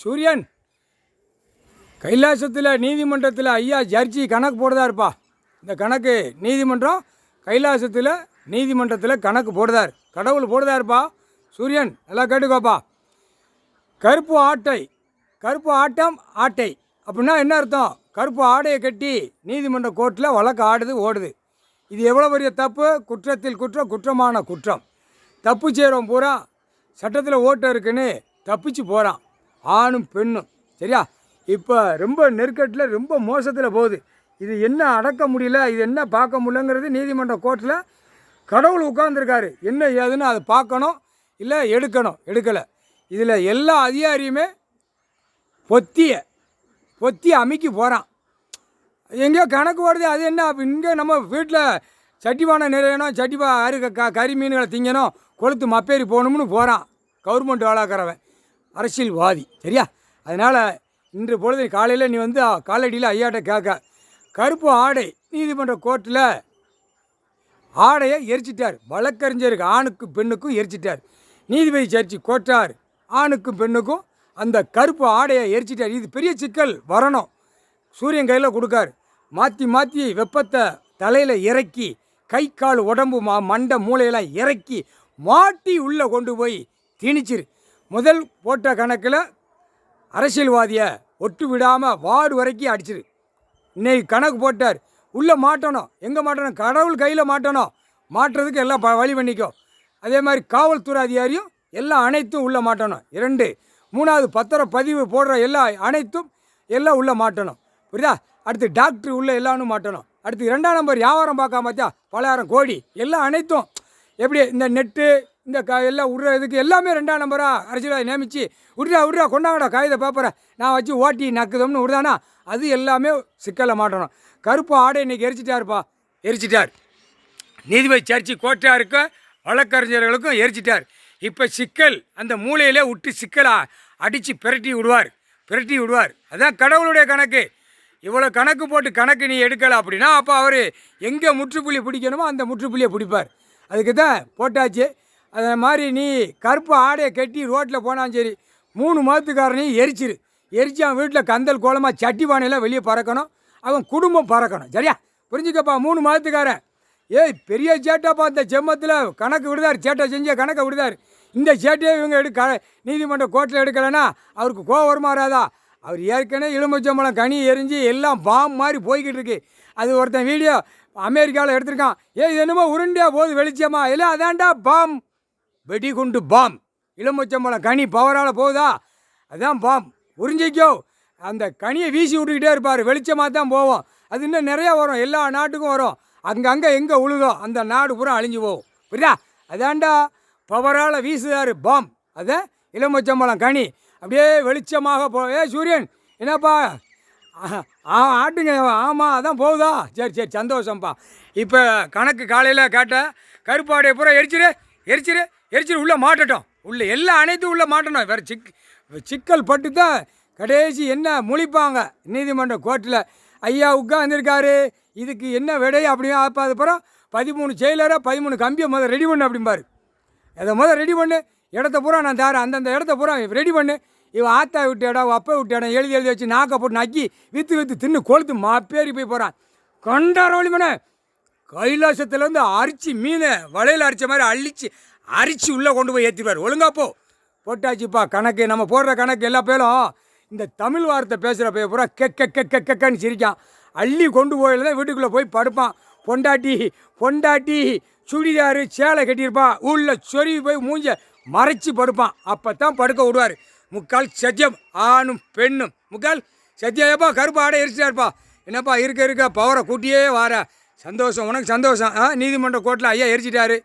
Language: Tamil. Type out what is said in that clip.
சூரியன் கைலாசத்தில் நீதிமன்றத்தில் ஐயா ஜட்ஜி கணக்கு போடுதா இருப்பா. இந்த கணக்கு நீதிமன்றம் கைலாசத்தில் நீதிமன்றத்தில் கணக்கு போடுதார், கடவுள் போடுதா இருப்பா. சூரியன் எல்லாம் கேட்டுக்கோப்பா. கருப்பு ஆட்டை, கருப்பு ஆட்டம் ஆட்டை அப்படின்னா என்ன அர்த்தம்? கருப்பு ஆடையை கட்டி நீதிமன்ற கோர்ட்டில் வழக்கு ஆடுது ஓடுது. இது எவ்வளோ பெரிய தப்பு! குற்றத்தில் குற்றம், குற்றமான குற்றம். தப்பு செய்கிறவன் பூரா சட்டத்தில் ஓட்டு இருக்குன்னு தப்பிச்சு போகிறான், ஆணும் பெண்ணும். சரியா? இப்போ ரொம்ப நெருக்கட்டில் ரொம்ப மோசத்தில் போகுது. இது என்ன அடக்க முடியல, இது என்ன பார்க்க முடியலங்கிறது நீதிமன்ற கோர்ட்டில் கடவுள் உட்கார்ந்துருக்காரு. என்ன ஏதுன்னு அதை பார்க்கணும், இல்லை எடுக்கலை. இதில் எல்லா அதிகாரியுமே பொத்தி அமைக்கி போகிறான். எங்கேயோ கணக்கு வருது. அது என்ன இங்கே நம்ம வீட்டில் சட்டிபானை நிறையணும், கறி மீன்களை திங்கணும், கொளுத்து மப்பேறி போகணும்னு போகிறான் கவர்மெண்ட் வேலைக்காரவன், அரசியல்வாதி. சரியா? அதனால் இன்று பொழுது காலையில் நீ வந்து காலடியில் ஐயாட்ட கேட்க, கருப்பு ஆடை நீதிமன்ற கோர்ட்டில் ஆடையை எரிச்சிட்டார். வழக்கறிஞருக்கு ஆணுக்கும் பெண்ணுக்கும் எரிச்சிட்டார். நீதிபதி ஜட்ஜி கோட்டார் ஆணுக்கும் பெண்ணுக்கும் அந்த கருப்பு ஆடையை எரிச்சிட்டார். இது பெரிய சிக்கல் வரணும். சூரியன் கையில் கொடுக்கார். மாற்றி வெப்பத்தை தலையில் இறக்கி, கை கால் உடம்பு மண்டை மூளையெல்லாம் இறக்கி மாட்டி உள்ளே கொண்டு போய் திணிச்சிரு. முதல் போட்ட கணக்கில் அரசியல்வாதியை ஒட்டு விடாமல் வார்டு வரைக்கும் அடிச்சிரு. இன்னைக்கு கணக்கு போட்டார். உள்ளே மாட்டணும். எங்கே மாட்டணும்? கடவுள் கையில் மாட்டணும். மாட்டுறதுக்கு எல்லாம் வழி பண்ணிக்கோ. அதே மாதிரி காவல்துறை அதிகாரியும் எல்லாம் அனைத்தும் உள்ளே மாட்டணும். 2 3வது பத்திரப்பதிவு போடுற அனைத்தும் எல்லாம் உள்ளே மாட்டணும். புரியுதா? அடுத்து டாக்டர் உள்ளே எல்லாரும் மாட்டணும். அடுத்து 2ஆம் நம்பர் வியாபாரம் பார்க்காம பார்த்தா பலாயிரம் கோடி எல்லாம் அனைத்தும் எப்படி இந்த நெட்டு இந்த எல்லாம் விட்ற இதுக்கு எல்லாமே 2ஆம் நம்பராக அரசியல்வாதி நியமித்து விட்றா கொண்டாங்கடா காகித பேப்பரை நான் வச்சு ஓட்டி நக்குதம்னு விடுதானா, அது எல்லாமே சிக்கலை மாட்டணும். கருப்பு ஆடை இன்றைக்கி எரிச்சிட்டார். நீதிபதி சர்ச்சி கோட்டாருக்கு வழக்கறிஞர்களுக்கும் எரிச்சிட்டார். இப்போ சிக்கல் அந்த மூலையிலே விட்டு சிக்கலை அடித்து பிரட்டி விடுவார். அதுதான் கடவுளுடைய கணக்கு. இவ்வளோ கணக்கு போட்டு கணக்கு நீ எடுக்கலை அப்படின்னா அப்போ அவர் எங்கே முற்றுப்புள்ளி பிடிக்கணுமோ அந்த முற்றுப்புள்ளியை பிடிப்பார். அதுக்கு தான் போட்டாச்சு. அதே மாதிரி நீ கருப்பு ஆடையை கட்டி ரோட்டில் போனாலும் சரி, 3 மாதத்துக்காரனையும் எரிச்சு அவன் வீட்டில் கந்தல் கோலமாக சட்டி பானையெல்லாம் வெளியே பறக்கணும், அவன் குடும்பம் பறக்கணும். சரியா? புரிஞ்சுக்கப்பா. 3 மாதத்துக்காரன் பெரிய சேட்டாப்பா. இந்த செம்மத்தில் கணக்கு விடுதார், சேட்டை செஞ்ச கணக்கை விடுதார். இந்த சேட்டையை இவங்க நீதிமன்ற கோர்ட்டில் எடுக்கலைன்னா அவருக்கு கோவம் வருமாறாதா? அவர் ஏற்கனவே எலுமிச்சம்பழம் கனி எரிஞ்சு எல்லாம் பாம் மாதிரி போய்கிட்டு இருக்கு. அது ஒருத்தன் வீடியோ அமெரிக்காவில் எடுத்திருக்கான். இது என்னமோ உருண்டியா போது வெளிச்சமா, இல்லை அதான்டா பாம், வெடிகுண்டு பாம். எலுமிச்சம்பழம் கனி பவரால் போகுதா, அதுதான் பாம். உறிஞ்சிக்கோ. அந்த கனியை வீசி விட்டுக்கிட்டே இருப்பார், வெளிச்சமாக தான் போவோம். அது இன்னும் நிறையா வரும், எல்லா நாட்டுக்கும் வரும். அங்கங்கே எங்கே உழுதோ அந்த நாடு பூரா அழிஞ்சு போகும். புரியுதா? அதான்டா பவரால் வீசுதார் பாம். அதான் எலுமிச்சம்பழம் கனி அப்படியே வெளிச்சமாக சூரியன் என்னப்பா ஆட்டுங்க. ஆமாம் அதான் போகுதா? சரி சந்தோஷம்ப்பா. இப்போ கணக்கு காலையில் கேட்ட கருப்பாடையை பூரா எரிச்சிரு உள்ளே மாட்டட்டும். உள்ளே எல்லாம் அனைத்தும் உள்ளே மாட்டணும். வேறு சிக்கல் பட்டு தான் கடைசி என்ன முழிப்பாங்க நீதிமன்ற கோர்ட்டில். ஐயா உட்காந்துருக்காரு, இதுக்கு என்ன விடை அப்படின்னு அதுக்கப்புறம் 13 செயலரை 13 கம்பியை முதல் ரெடி பண்ணு அப்படிம்பாரு. அதை ரெடி பண்ணு, இடத்த பூரா நான் தாரேன், அந்தந்த இடத்த பூரா ரெடி பண்ணு. இவன் ஆத்தா விட்டு இடம், அப்பா விட்டு இடம் எழுதி வச்சு நாக்கை போட்டு நக்கி விற்று தின்னு கொளுத்து மாப்பேறி போய் போகிறான். கொண்டாரோலிமனை கைலாசத்துலேருந்து அரிச்சு மீனை வலையில் அரிச்ச மாதிரி அரிச்சு உள்ளே கொண்டு போய் ஏற்றிடுவார். ஒழுங்காப்போ போட்டாச்சுப்பா கணக்கு. நம்ம போடுற கணக்கு எல்லா பேரும் இந்த தமிழ் வார்த்தை பேசுகிற பைய பூரா கெக்கன்னு சிரிக்கான். அள்ளி கொண்டு போயில தான் வீட்டுக்குள்ளே போய் படுப்பான். பொண்டாட்டி சுடிதாரு சேலை கட்டியிருப்பா, உள்ள சொருவி போய் மூஞ்ச மறைச்சி படுப்பான். அப்போ தான் படுக்க விடுவார். முக்கால் சத்தியம், ஆணும் பெண்ணும் முக்கால் சத்தியம். ஏப்பா கருப்பு ஆடை எரிச்சிட்டாருப்பா, என்னப்பா இருக்க பவரை கூட்டியே வார. சந்தோஷம், உனக்கு சந்தோஷம். நீதிமன்ற கோர்ட்டில் ஐயா எரிச்சிட்டாரு.